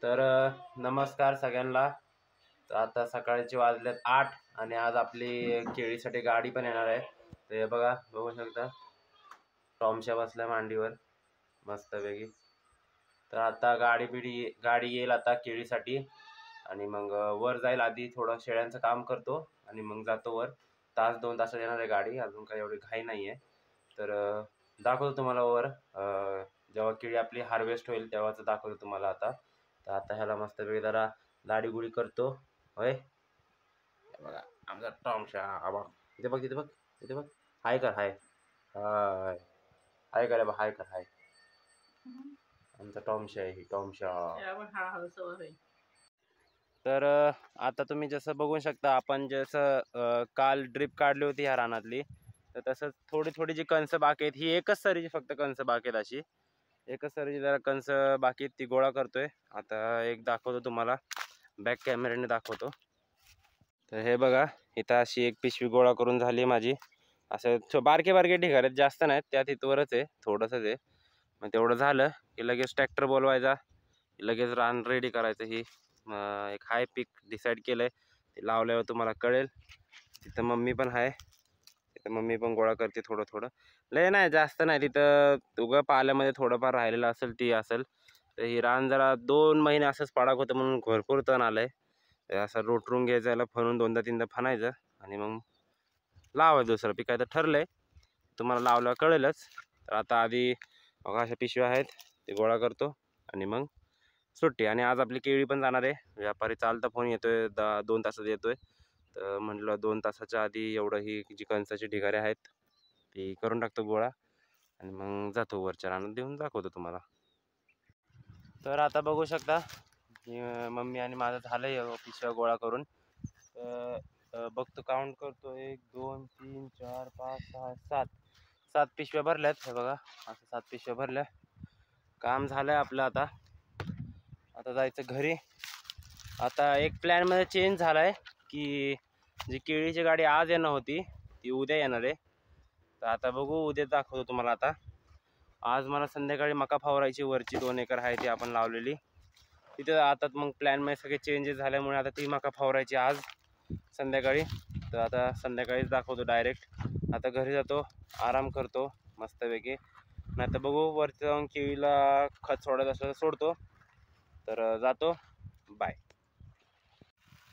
तर नमस्कार सगळ्यांना। तर आता सकाळचे वाजलेत 8 आणि आज आपली केळीसाठी गाडी पण येणार आहे। तर हे बघा, बघू शकता टॉमशा बसल्या मांडीवर मस्तपैकी। तर आता गाडी येईल आता केळीसाठी आणि मग वर जाईल। आधी थोडं शेळ्यांचं काम करतो आणि मग जातो वर। तास 2 तासात येणार आहे गाडी, अजून काही एवढी घाई नाही आहे। तर दाखवतो तुम्हाला वर जेव्हा केळी आपली हार्वेस्ट होईल तेव्हाच दाखवतो तुम्हाला आता। तर आता ह्याला मस्तपैकी जरा लाडीगुडी करतो होय। बघा आमचा टॉमशा, आबा इथे बघ, इथे बघ, इथे बघ, हाय कर, हाय हाय हाय कर, हाय कर, हाय। आमचा टॉमशा आहे, ही टॉमशा। तर आता तुम्ही जसं बघू शकता, आपण जसं काल ड्रिप काढली होती ह्या रानातली, तर तसंच थोडी थोडी जी कणसं बाकी आहेत, ही एकच सरीची फक्त कणसं बाकी आहेत। अशी एकच सरीची जरा कणसं बाकी आहेत, ती गोळा करतोय आता। एक दाखवतो तुम्हाला, बॅक कॅमेऱ्याने दाखवतो। तर हे बघा, इथं अशी एक पिशवी गोळा करून झाली माझी। असं बारके बारके ढिगार आहेत, जास्त नाहीत, त्यात इथवरच आहे, थोडंसंच आहे। मग तेवढं झालं की लगेच ट्रॅक्टर बोलवायचा, लगेच रान रेडी करायचं। ही एक हाय पीक डिसाईड केलंय, ते लावल्यावर तुम्हाला कळेल। तिथं मम्मी पण आहे, तिथं मम्मी पण गोळा करते थोडं थोडं, लय नाही, जास्त नाही। तिथं उगं पाल्यामध्ये थोडंफार राहिलेलं असेल ती असेल। तर ही रान जरा 2 महिने असंच पाडाक होतं म्हणून भरपूर तण आलंय। असं रोटरून घ्यायचं, याला फणून 2दा 3दा फणायचं आणि मग लावायचं दुसरं पीक। काय तर ठरलंय, तुम्हाला लावल्यावर कळेलच। तर आता आधी बघा अशा पिशव्या आहेत, ते गोळा करतो आणि मग सुट्टी। आणि आज आपली केळी पण जाणार आहे। व्यापारी चालता फोन येतोय, 2 तासात येतोय। तर म्हटलं 2 तासाच्या आधी एवढं ही जी कणसाची ढिगारे आहेत ती करून टाकतो गोळा आणि मग जातो वरच्या रानात, देऊन दाखवतो तुम्हाला। तर आता बघू शकता, मम्मी आणि माझं झालंय पिशव्या गोळा करून। बघतो, काउंट करतो, 1 2 3 4 5 6 7 पिशव्या भरल्यात। हे बघा असं 7 पिशव्या भरल्या, काम झालंय आपलं। आता जायचं घरी। आता एक प्लॅन मध्ये चेंज झालाय की जी केळीची गाडी आज येणार होती ती उद्या येणार आहे। तर आता बघू, उद्या दाखवतो तुम्हाला। आता आज मला संध्याकाळी मका फवारायची, वरची 2 एकर आहे ती आपण लावलेली तिथे। आता मग प्लॅन मध्ये सगळे चेंजेस झाल्यामुळे आता ती मका फवारायची आज संध्याकाळी। तर आता संध्याकाळीच दाखवतो डायरेक्ट। आता घरी जातो, आराम करतो मस्तपैकी, नाही तर बघू वरती जाऊन केळीला खत सोडायचं असलं तर सोडतो। तर जातो, बाय।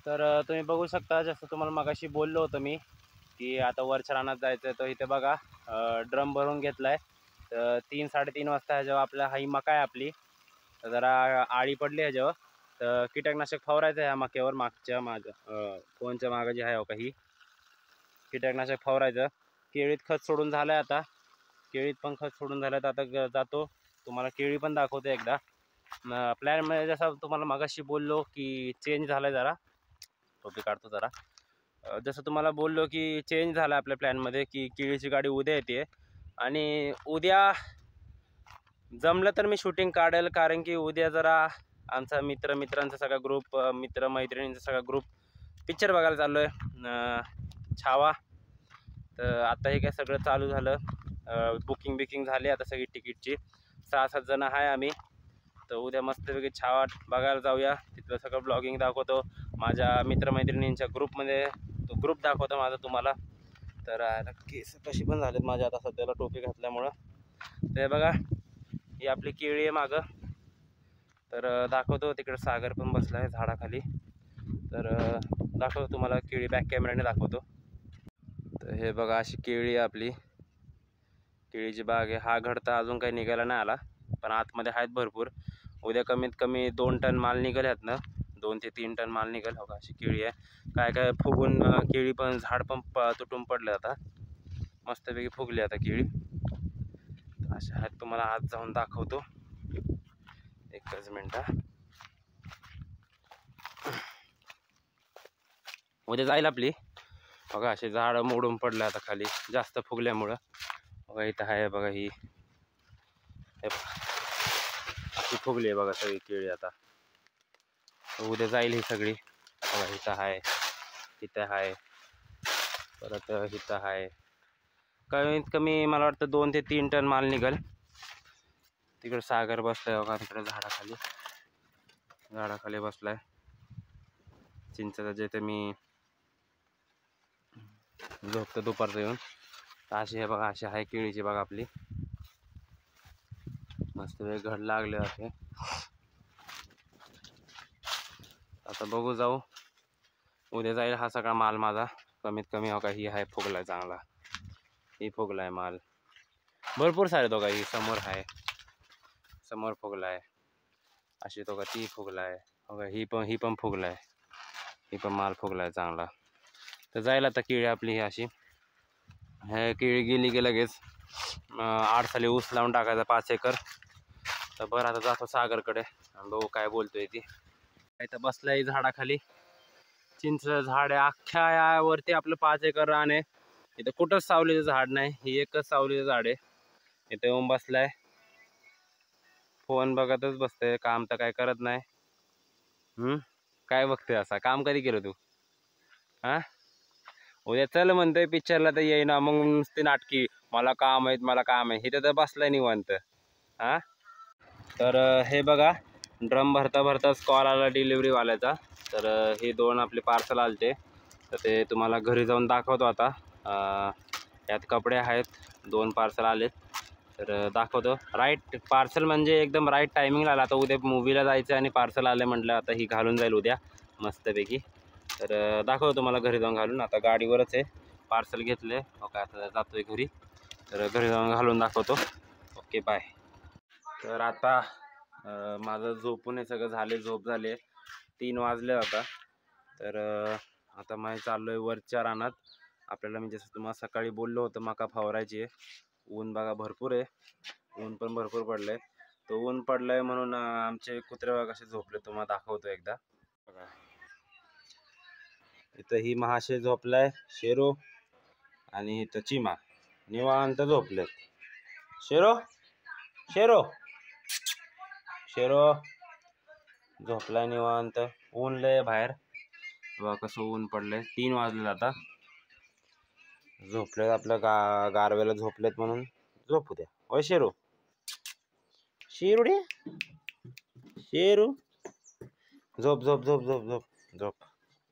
तर तुम्ही बघू शकता, जसं तुम्हाला मगाशी बोललो होतं मी की आता वरच्या रानात जायचं। तर इथे बघा ड्रम भरून घेतलाय। तर 3 3:30 वाजता ह्याच्यावर आपल्या ही मका आहे आपली, तर जरा आळी पडली ह्याच्यावर। तर कीटकनाशक फवारायचं ह्या मक्यावर, फोनच्या मागं जी आहे हो का, ही कीटकनाशक फवारायचं। केळीत खत सोडून झालंय, आता केळीत पण खत सोडून झालं। तर आता जातो, तुम्हाला केळी पण दाखवतो एकदा। प्लॅनमध्ये जसं तुम्हाला मगाशी बोललो की चेंज झालाय, जरा टोपी काढतो जरा। जसं तुम्हाला बोललो की चेंज झाला आपल्या प्लॅनमध्ये की केळीची गाडी उद्या येते आणि उद्या जमलं तर मी शूटिंग काढेल, कारण की उद्या जरा आमचा मित्रांचा सगळा ग्रुप, मैत्रिणींचा सगळा ग्रुप पिक्चर बघायला चाललो आहे, छावा। तर आता हे काय सगळं चालू झालं, बुकिंग झाली आता सगळी तिकीटची। 6-7 जण आहे आम्ही। तर उद्या मस्तपैकी छावा बघायला जाऊया, तिथलं सगळं ब्लॉगिंग दाखवतो माझ्या मित्रमैत्रिणींच्या ग्रुपमध्ये, तो ग्रुप दाखवतो माझा तुम्हाला। तर केस कशी पण झालेत माझ्या आता सध्याला टोपी घातल्यामुळं। ते बघा, ही आपली केळी आहे मागं। तर दाखवतो, तिकडे सागर पण बसला आहे झाडाखाली। तर दाखवतो तुम्हाला केळी, बॅक कॅमेऱ्याने दाखवतो। तर हे बघा अशी केळी आहे आपली, केळीची बाग आहे। हा घडता अजून काही निघायला नाही आला, पण आतमध्ये आहेत भरपूर। उद्या कमीत कमी 2 टन माल निघेल ह्यातनं, 2 ते 3 टन माल निघेल। हो का, अशी केळी आहे। काय काय फुगून केळी पण, झाड पण तुटून पडले आता, मस्तपैकी फुगली आता केळी। अशा आहेत, तुम्हाला आज जाऊन दाखवतो, एकच मिनटं। उद्या जाईल आपली। बघा असे झाड मोडून पडले आता खाली, जास्त फुगल्यामुळं। बघा इथं आहे, बघा ही अशी फुगली आहे बघा सगळी केळी आता। उद्या जाईल ही सगळी। बघा इथं आहे, इथं आहे, परत इथं आहे। कमीत कमी मला वाटतं 2 ते 3 टन माल निघेल। तिकडे सागर बसलाय बघा, तिकडे झाडाखाली। झाडाखाली बसलाय. चिंचेचं जिथे मी झोपतो दुपारचं येऊन. अशी हे बघा, अशी आहे केळीची बाग आपली. मस्त वेळ घड लागले होते. आता बघू जाऊ, उद्या जाईल हा सगळा माल माझा. कमीत कमी हो का, ही आहे फुगलाय चांगला, ही फुगलाय माल भरपूर सारे. तो का ही समोर आहे, समोर फुगलाय. अशी तो का ती फुगलाय हो का, ही पण फुगलाय, ही पण माल फुगलाय चांगला. तर जाईल आता केळी आपली ही अशी. हे केळी गेली की लगेच 8 साली ऊस लावून टाकायचा 5 एकर. तर बरं आता जातो सागरकडे, बघू काय बोलतोय ती. इथं बसलाय झाडाखाली, चिंच झाड आहे अख्ख्या यावरती आपलं 5 एकर रान आहे. इथं कुठंच सावलीचं झाड नाही, ही एकच सावलीचं झाड आहे. इथे येऊन बसलाय, फोन बघतच बसतोय, काम तर काय करत नाही. काय बघतोय असा, काम कधी केलं तू? हा, उद्या चल म्हणतोय पिक्चरला तर येईना, मग नुसती नाटकी, मला काम आहेत मला काम आहे. इथं तर बसलाय निवांत. हा, तर हे बघा, ड्रम भरता भरताच कॉल आला डिलिव्हरीवाल्याचा. तर हे 2 आपले पार्सल आलते, तर ते तुम्हाला घरी जाऊन दाखवतो आता. यात कपडे आहेत, 2 पार्सल आलेत, तर दाखवतो. राईट पार्सल म्हणजे एकदम राईट टायमिंगला आला. आता उद्या मूवीला जायचं आणि पार्सल आले म्हटलं, आता ही घालून जाईल उद्या मस्तपैकी. तर दाखवतो तुम्हाला घरी जाऊन घालून. आता गाडीवरच आहे, पार्सल घेतले ओके, आता जातोय घरी. तर घरी जाऊन घालून दाखवतो. Okay bye. तर आता माझं झोपून हे सगळं झाले, झोप झाले, 3 वाजले आता. तर आता मी चाललो आहे वरच्या रानात. आपल्याला मी जसं तुम्हाला सकाळी बोललो होतं मका फवारायची आहे. ऊन बघा भरपूर आहे, ऊन पण भरपूर पडलं आहे. तो ऊन पडलं आहे म्हणून आमचे कुत्रे बघा कसे झोपले, तुम्हाला दाखवतो एकदा बघा. इथं ही महाशय झोपलाय, शेरो, आणि इथं चिमा निवांत झोपलेत. शेरो शेरो शेरो झोपलाय निवांत. ऊन लय बाहेर बघा कसं ऊन पडलंय. 3 वाजले आता, झोपलेत आपल्या गारवेला झोपलेत म्हणून झोपू द्या. ओय शेरू, शेरुडे, शेरू झोप झोप झोप झोप झोप झोप.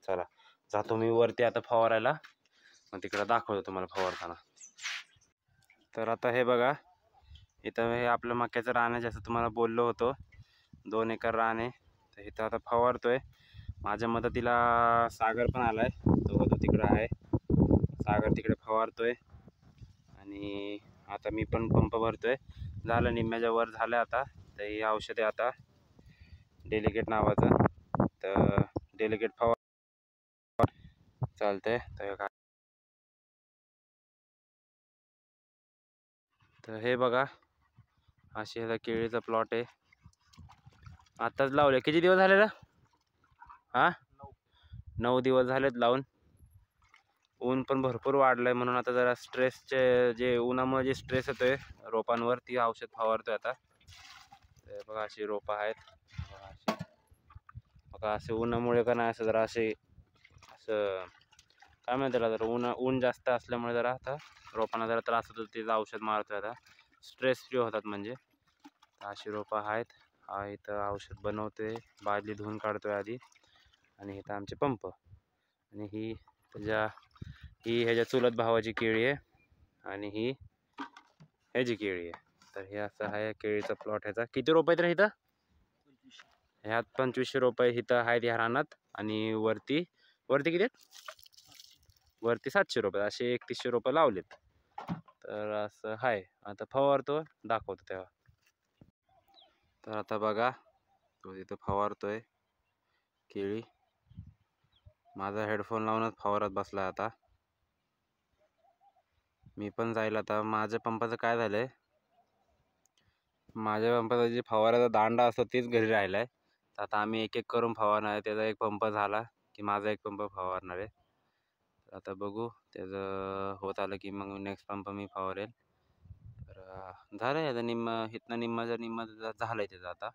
चला जातो मी वरती आता फवारायला, मग तिकडे दाखवतो तुम्हाला फवारताना. तर आता हे बघा, इथं हे आपलं मक्याचं रान आहे, जसं तुम्हाला बोललो होतो 2 एकर रान आहे. तर इथं आता फवारतोय. माझ्या मदतीला सागर पण आलाय, तो तिकडं आहे. सागर तिकडे फवारतोय आणि आता मी पण पंप भरतोय. झालं निम्म्याच्या वर झालं आता. तर ही औषध आहे आता डेलिकेट नावाचं, तर डेलिकेट फवार चालतंय. तर हे बघा, अशी ह्याचा केळीचा प्लॉट आहे. आत्ताच लावले. किती दिवस झाले ना? हा, 9 दिवस झालेत लावून. ऊन पण भरपूर वाढलंय म्हणून आता जरा स्ट्रेसचे, जे उन्हामुळे जे स्ट्रेस येतोय रोपांवर, ती औषध फवारतोय आता. बघा अशी रोपं आहेत बघा, असे उन्हामुळे का नाही असं जरा असे असं काय म्हणते त्याला, जरा ऊन जास्त असल्यामुळे जरा आता रोपांना जरा त्रास होतो, तिचं औषध मारतोय आता, स्ट्रेस फ्री होतात म्हणजे. अशी रोपं आहेत. हा इथं औषध बनवतोय, बादली धुवून काढतोय आधी, आणि इथं आमचे पंप, आणि ही ह्याच्या चुलत भावाची केळी आहे, आणि ही ह्याची केळी आहे. तर हे असं आहे केळीचा प्लॉट ह्याचा. किती रोप आहेत रे इथं? ह्यात 2500 रुपये इथं आहेत ह्या रानात, आणि वरती किती आहेत? वरती 700 रुपये, असे 3100 रुपये लावलेत. तर असं आहे. आता फवारतो, दाखवतो तेव्हा. तर आता बघा, तो तिथं फवारतोय केळी. माझा हेडफोन लावूनच फवारत बसलाय आता. मी पण जाईल आता. माझ्या पंपाचं काय झालंय, माझ्या पंपाचा जे फवाराचा दांडा असतो तेच घरी राहिलाय. तर आता आम्ही एक एक करून फवारणार आहे. त्याचा एक पंप झाला की माझा एक पंप फवारणार आहे. आता बघू, त्याचं होत आलं की मग नेक्स्ट पंप मी फवारेल. तर झालं आहे आता, निम्मा झालं आहे त्याचं आता.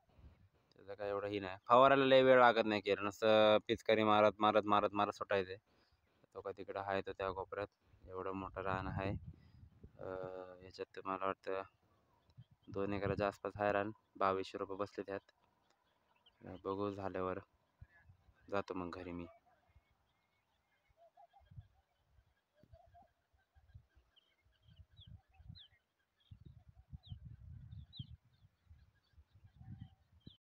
त्याचं काय एवढं ही नाही, फवारायला लय वेळ लागत नाही. केलं नुसतं पिचकारी मारत मारत मारत मारत सुटायचे. तो का तिकडं आहे, तर त्या कोपऱ्यात एवढं मोठं रान आहे. याच्यात मला वाटतं 2 एकराच्या आसपास आहे रान. 2200 रुपये बसले त्यात. बघू झाल्यावर जातो मग घरी मी.